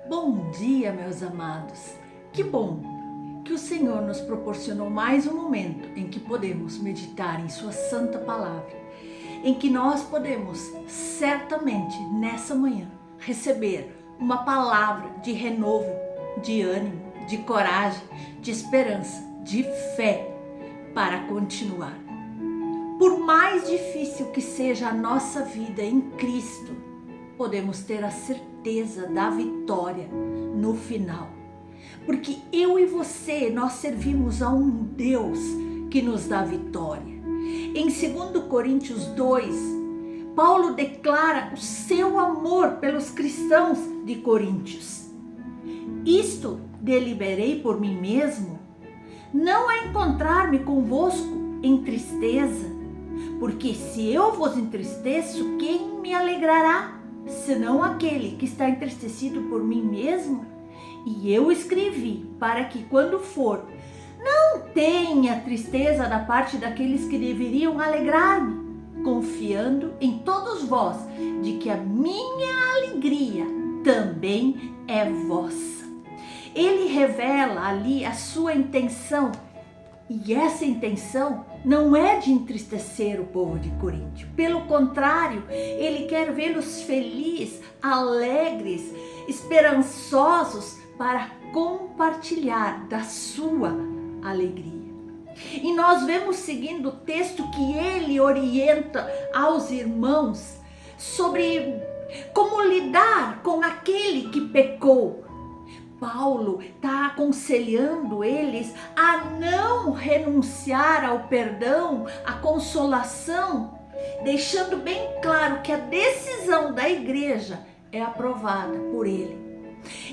Bom dia, meus amados. Que bom que o Senhor nos proporcionou mais um momento em que podemos meditar em Sua Santa Palavra, em que nós podemos certamente nessa manhã receber uma palavra de renovo, de ânimo, de coragem, de esperança, de fé para continuar. Por mais difícil que seja a nossa vida em Cristo, podemos ter a certeza da vitória no final. Porque eu e você, nós servimos a um Deus que nos dá vitória. Em 2 Coríntios 2, Paulo declara o seu amor pelos cristãos de Coríntios. Isto deliberei por mim mesmo, não a encontrar-me convosco em tristeza, porque se eu vos entristeço, quem me alegrará, senão aquele que está entristecido por mim mesmo? E eu escrevi para que quando for, não tenha tristeza da parte daqueles que deveriam alegrar-me, confiando em todos vós, de que a minha alegria também é vossa. Ele revela ali a sua intenção, e essa intenção não é de entristecer o povo de Corinto. Pelo contrário, ele quer vê-los felizes, alegres, esperançosos para compartilhar da sua alegria. E nós vemos seguindo o texto que ele orienta aos irmãos sobre como lidar com aquele que pecou. Paulo está aconselhando eles a não renunciar ao perdão, à consolação, deixando bem claro que a decisão da igreja é aprovada por ele.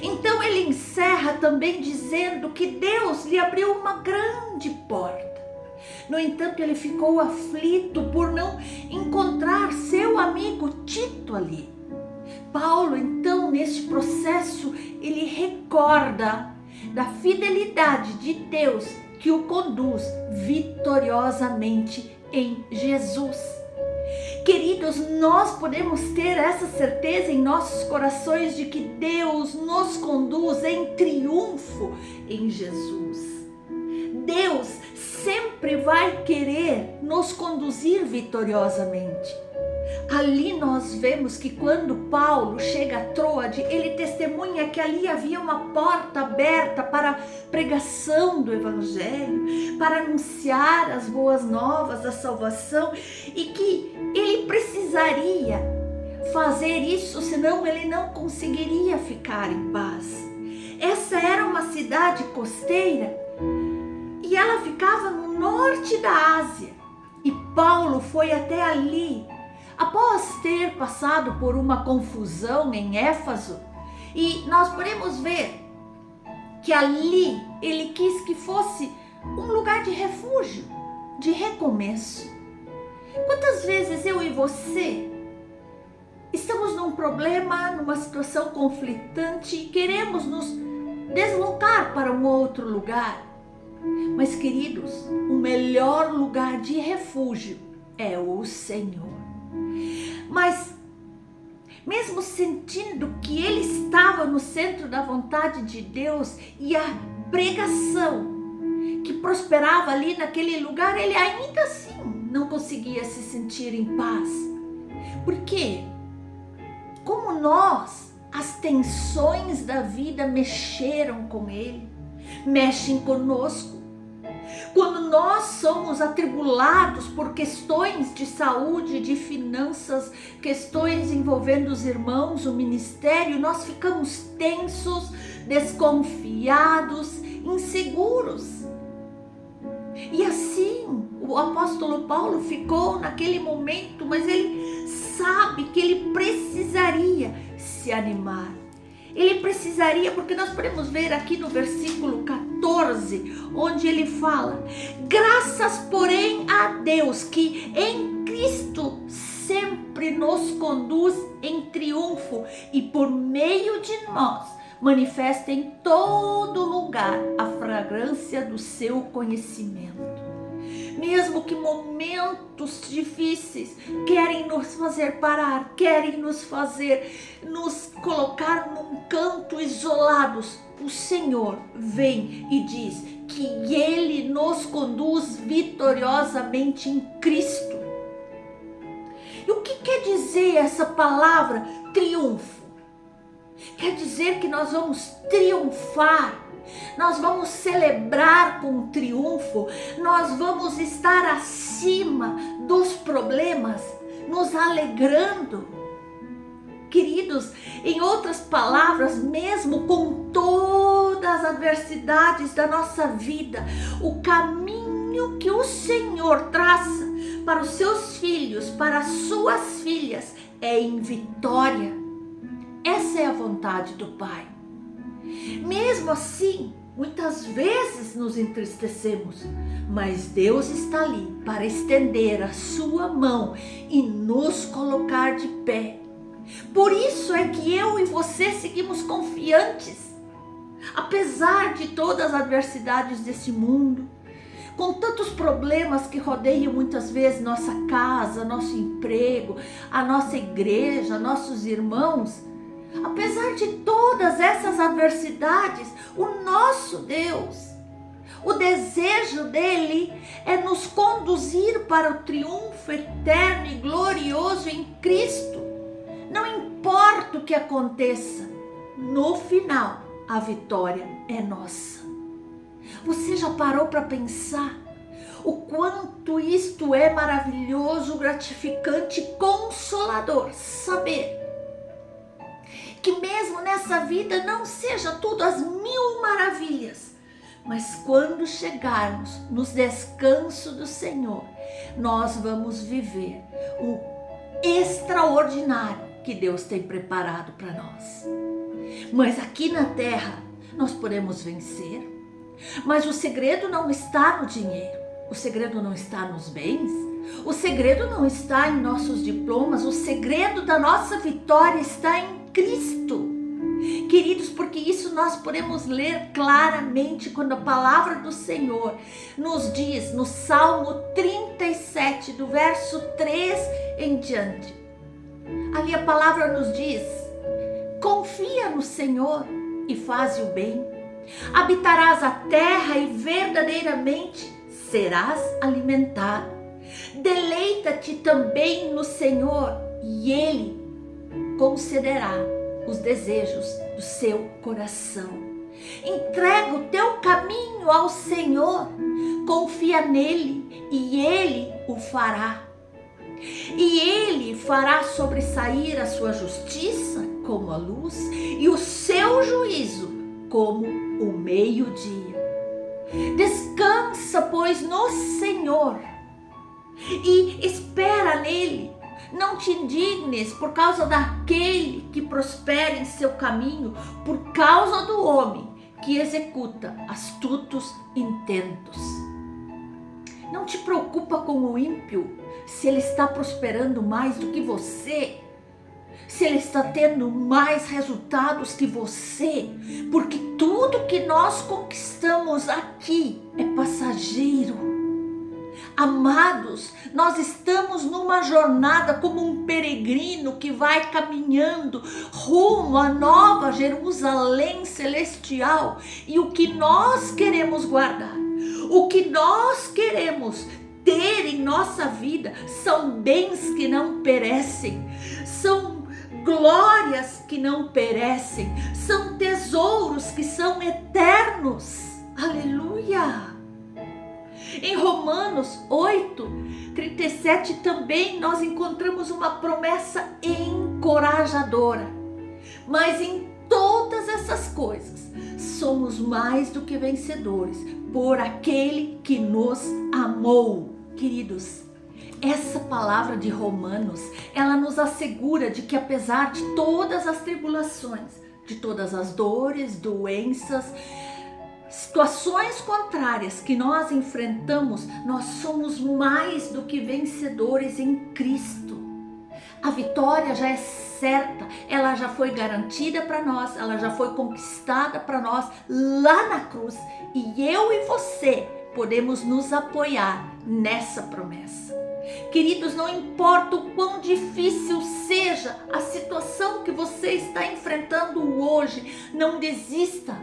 Então ele encerra também dizendo que Deus lhe abriu uma grande porta. No entanto, ele ficou aflito por não encontrar seu amigo Tito ali. Paulo, então, neste processo, ele recorda da fidelidade de Deus que o conduz vitoriosamente em Jesus. Queridos, nós podemos ter essa certeza em nossos corações de que Deus nos conduz em triunfo em Jesus. Deus sempre vai querer nos conduzir vitoriosamente. Ali nós vemos que quando Paulo chega a Troade, ele testemunha que ali havia uma porta aberta para a pregação do Evangelho, para anunciar as boas novas da salvação, e que ele precisaria fazer isso, senão ele não conseguiria ficar em paz. Essa era uma cidade costeira e ela ficava no norte da Ásia, e Paulo foi até ali após ter passado por uma confusão em Éfeso, e nós podemos ver que ali ele quis que fosse um lugar de refúgio, de recomeço. Quantas vezes eu e você estamos num problema, numa situação conflitante e queremos nos deslocar para um outro lugar? Mas, queridos, o melhor lugar de refúgio é o Senhor. Mas, mesmo sentindo que ele estava no centro da vontade de Deus e a pregação que prosperava ali naquele lugar, ele ainda assim não conseguia se sentir em paz. Por quê? Como nós, as tensões da vida mexeram com ele, mexem conosco. Quando nós somos atribulados por questões de saúde, de finanças, questões envolvendo os irmãos, o ministério, nós ficamos tensos, desconfiados, inseguros. E assim o apóstolo Paulo ficou naquele momento, mas ele sabe que ele precisaria se animar. Ele precisaria, porque nós podemos ver aqui no versículo 14, onde ele fala: graças, porém, a Deus que em Cristo sempre nos conduz em triunfo e por meio de nós manifesta em todo lugar a fragrância do seu conhecimento. Mesmo que momentos difíceis querem nos fazer parar, querem nos fazer nos colocar num canto isolados, o Senhor vem e diz que Ele nos conduz vitoriosamente em Cristo. E o que quer dizer essa palavra triunfo? Quer dizer que nós vamos triunfar, nós vamos celebrar com triunfo, nós vamos estar acima dos problemas, nos alegrando. Queridos, em outras palavras, mesmo com todas as adversidades da nossa vida, o caminho que o Senhor traça para os seus filhos, para as suas filhas, é em vitória. Essa é a vontade do Pai. Mesmo assim, muitas vezes nos entristecemos, mas Deus está ali para estender a sua mão e nos colocar de pé. Por isso é que eu e você seguimos confiantes, apesar de todas as adversidades desse mundo, com tantos problemas que rodeiam muitas vezes nossa casa, nosso emprego, a nossa igreja, nossos irmãos. Apesar de todas essas adversidades, o nosso Deus, o desejo dele é nos conduzir para o triunfo eterno e glorioso em Cristo. Não importa o que aconteça, no final a vitória é nossa. Você já parou para pensar o quanto isto é maravilhoso, gratificante, consolador saber que mesmo nessa vida não seja tudo às mil maravilhas, mas quando chegarmos nos descansos do Senhor, nós vamos viver o extraordinário que Deus tem preparado para nós. Mas aqui na terra nós podemos vencer, mas o segredo não está no dinheiro, o segredo não está nos bens, o segredo não está em nossos diplomas, o segredo da nossa vitória está em Cristo. Queridos, porque isso nós podemos ler claramente quando a palavra do Senhor nos diz no Salmo 37, do verso 3 em diante. Ali a palavra nos diz: confia no Senhor e faze o bem, habitarás a terra e verdadeiramente serás alimentado. Deleita-te também no Senhor e Ele concederá os desejos do seu coração. Entrega o teu caminho ao Senhor, confia nele e Ele o fará. E Ele fará sobressair a sua justiça como a luz e o seu juízo como o meio-dia. Descansa, pois, no Senhor e espera nele. Não te indignes por causa daquele que prospera em seu caminho, por causa do homem que executa astutos intentos. Não te preocupa com o ímpio, se ele está prosperando mais do que você, se ele está tendo mais resultados que você, porque tudo que nós conquistamos aqui é passageiro. Amados, nós estamos numa jornada como um peregrino que vai caminhando rumo à nova Jerusalém celestial, e o que nós queremos guardar, o que nós queremos ter em nossa vida são bens que não perecem, são glórias que não perecem, são tesouros que são eternos. Aleluia! Em Romanos 8:37 também nós encontramos uma promessa encorajadora. Mas em todas essas coisas somos mais do que vencedores por aquele que nos amou. Queridos, essa palavra de Romanos, ela nos assegura de que apesar de todas as tribulações, de todas as dores, doenças, situações contrárias que nós enfrentamos, nós somos mais do que vencedores em Cristo. A vitória já é certa, ela já foi garantida para nós, ela já foi conquistada para nós lá na cruz, e eu e você podemos nos apoiar nessa promessa. Queridos, não importa o quão difícil seja a situação que você está enfrentando hoje, hoje, não desista.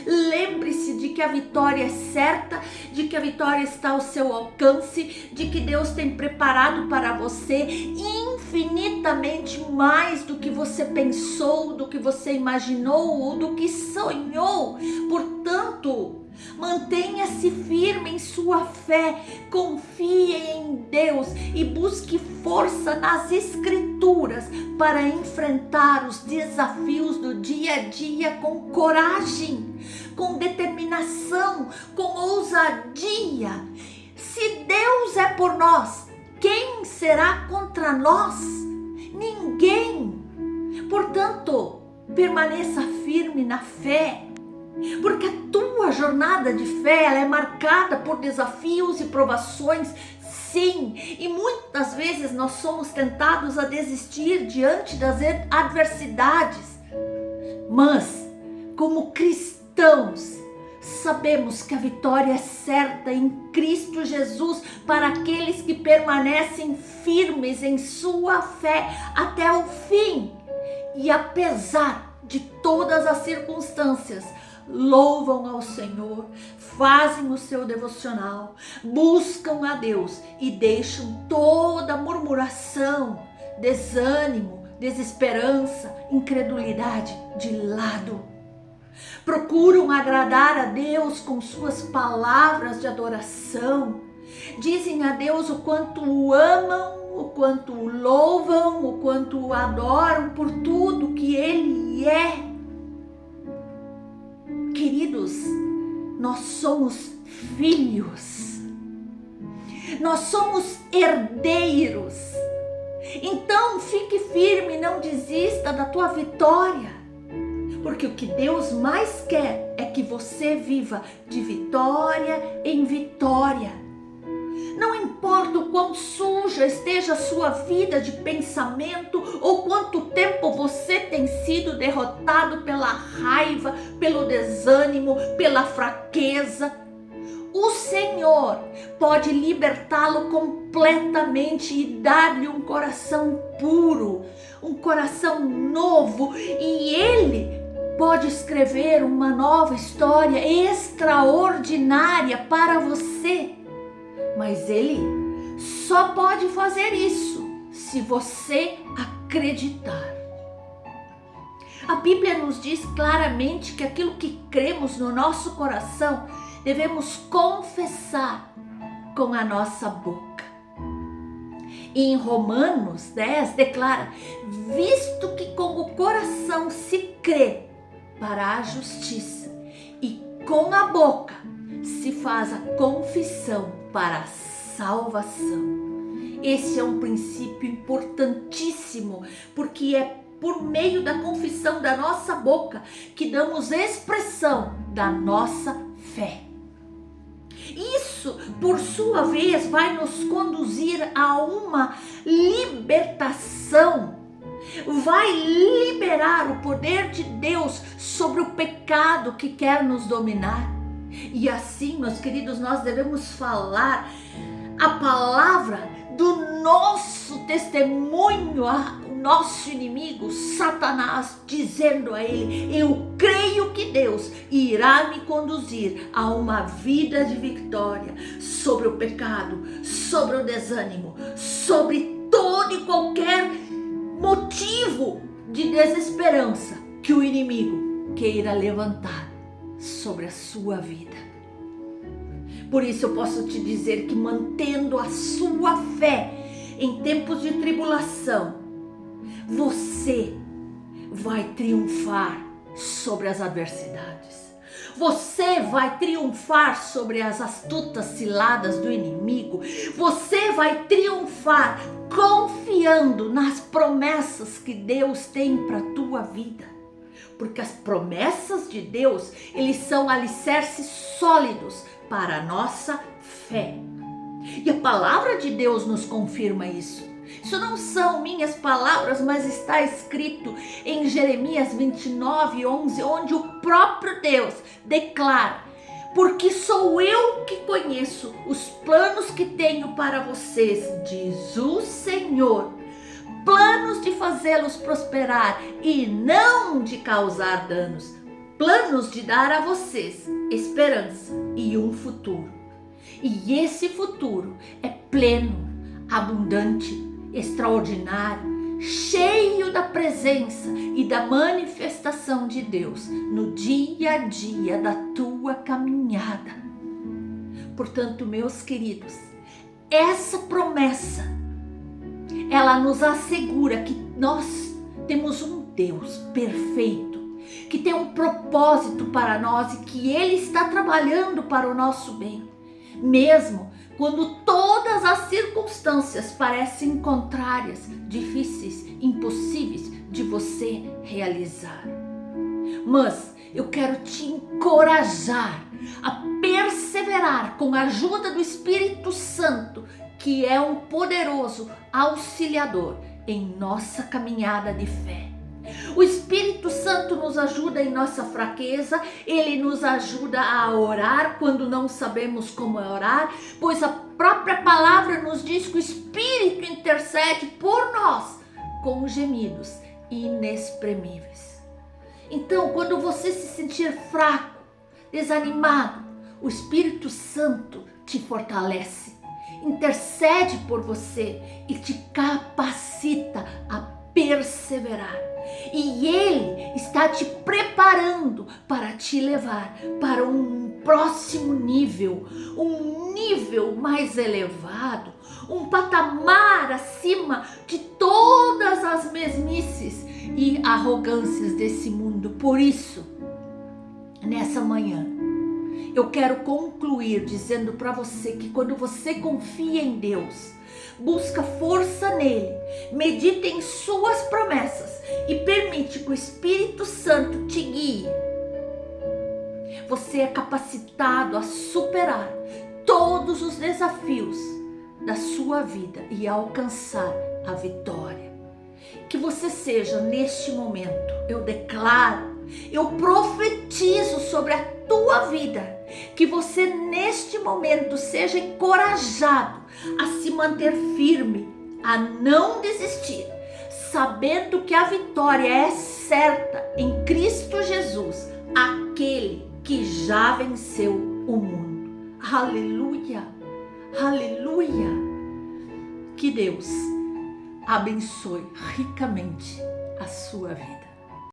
Lembre-se de que a vitória é certa, de que a vitória está ao seu alcance, de que Deus tem preparado para você infinitamente mais do que você pensou, do que você imaginou ou do que sonhou. Portanto, mantenha-se firme em sua fé, confie em Deus e busque força nas Escrituras para enfrentar os desafios do dia a dia com coragem, com determinação, com ousadia. Se Deus é por nós, quem será contra nós? Ninguém. Portanto, permaneça firme na fé, porque a tua jornada de fé ela é marcada por desafios e provações, sim, e muitas vezes nós somos tentados a desistir diante das adversidades, mas como cristãos sabemos que a vitória é certa em Cristo Jesus para aqueles que permanecem firmes em sua fé até o fim e apesar de todas as circunstâncias, louvam ao Senhor, fazem o seu devocional, buscam a Deus e deixam toda murmuração, desânimo, desesperança, incredulidade de lado. Procuram agradar a Deus com suas palavras de adoração, dizem a Deus o quanto o amam, o quanto o louvam, o quanto o adoram por tudo que Ele é. Queridos, nós somos filhos, nós somos herdeiros, então fique firme, não desista da tua vitória, porque o que Deus mais quer é que você viva de vitória em vitória. Não importa o quão suja esteja a sua vida de pensamento ou quanto tempo você tem sido derrotado pela raiva, pelo desânimo, pela fraqueza, o Senhor pode libertá-lo completamente e dar-lhe um coração puro, um coração novo, e Ele pode escrever uma nova história extraordinária para você. Mas Ele só pode fazer isso se você acreditar. A Bíblia nos diz claramente que aquilo que cremos no nosso coração devemos confessar com a nossa boca. E em Romanos 10 declara: visto que com o coração se crê para a justiça e com a boca se faz a confissão para a salvação. Esse é um princípio importantíssimo, porque é por meio da confissão da nossa boca que damos expressão da nossa fé. Isso, por sua vez, vai nos conduzir a uma libertação, vai liberar o poder de Deus sobre o pecado que quer nos dominar. E assim, meus queridos, nós devemos falar a palavra do nosso testemunho ao nosso inimigo, Satanás, dizendo a ele: eu creio que Deus irá me conduzir a uma vida de vitória sobre o pecado, sobre o desânimo, sobre todo e qualquer motivo de desesperança que o inimigo queira levantar sobre a sua vida. Por isso eu posso te dizer que, mantendo a sua fé em tempos de tribulação, você vai triunfar sobre as adversidades. Você vai triunfar sobre as astutas ciladas do inimigo. Você vai triunfar confiando nas promessas que Deus tem para a tua vida. Porque as promessas de Deus, eles são alicerces sólidos para a nossa fé. E a palavra de Deus nos confirma isso. Isso não são minhas palavras, mas está escrito em Jeremias 29:11, onde o próprio Deus declara: porque sou eu que conheço os planos que tenho para vocês, diz o Senhor, planos de fazê-los prosperar e não de causar danos, planos de dar a vocês esperança e um futuro. E esse futuro é pleno, abundante, extraordinário, cheio da presença e da manifestação de Deus no dia a dia da tua caminhada. Portanto, meus queridos, essa promessa, ela nos assegura que nós temos um Deus perfeito, que tem um propósito para nós e que Ele está trabalhando para o nosso bem, mesmo quando todas as circunstâncias parecem contrárias, difíceis, impossíveis de você realizar. Mas eu quero te encorajar a perseverar com a ajuda do Espírito Santo, que é um poderoso auxiliador em nossa caminhada de fé. O Espírito Santo nos ajuda em nossa fraqueza, ele nos ajuda a orar quando não sabemos como orar, pois a própria palavra nos diz que o Espírito intercede por nós com gemidos inexprimíveis. Então, quando você se sentir fraco, desanimado, o Espírito Santo te fortalece, intercede por você e te capacita a perseverar. E Ele está te preparando para te levar para um próximo nível, um nível mais elevado, um patamar acima de todas as mesmices e arrogâncias desse mundo. Por isso, nessa manhã, eu quero concluir dizendo para você que quando você confia em Deus, busca força nele, medita em suas promessas e permite que o Espírito Santo te guie, você é capacitado a superar todos os desafios da sua vida e alcançar a vitória. Que você seja neste momento, eu declaro, eu profetizo sobre a tua vida, que você neste momento seja encorajado a se manter firme, a não desistir, sabendo que a vitória é certa em Cristo Jesus, aquele que já venceu o mundo. Aleluia, aleluia. Que Deus abençoe ricamente a sua vida.